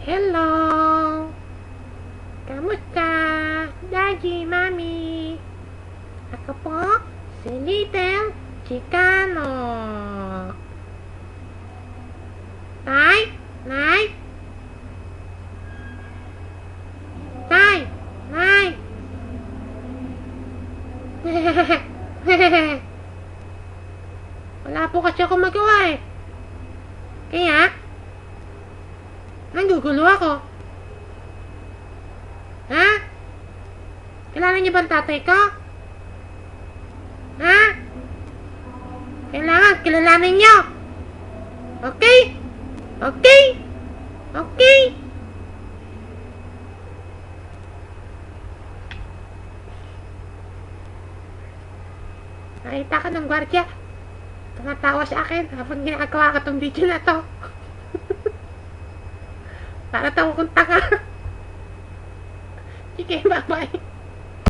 Hello! Kamusta? Daddy, Mommy? Ako po, si Little Chicano. Tay? Nay? Tay? Nay? Wala po kasi ako magawa eh. Kaya, nanggugulo ako. Ha? Kilala niyo ba ang tatay ko? Ha? Kailangan kilalanin niyo. Okay? Okay? Okay? Nakita ka ng gwardiya. Tumatawa sa akin habang ginagawa ko tong video na to. Para tawa kong tanga. Sige, bye-bye.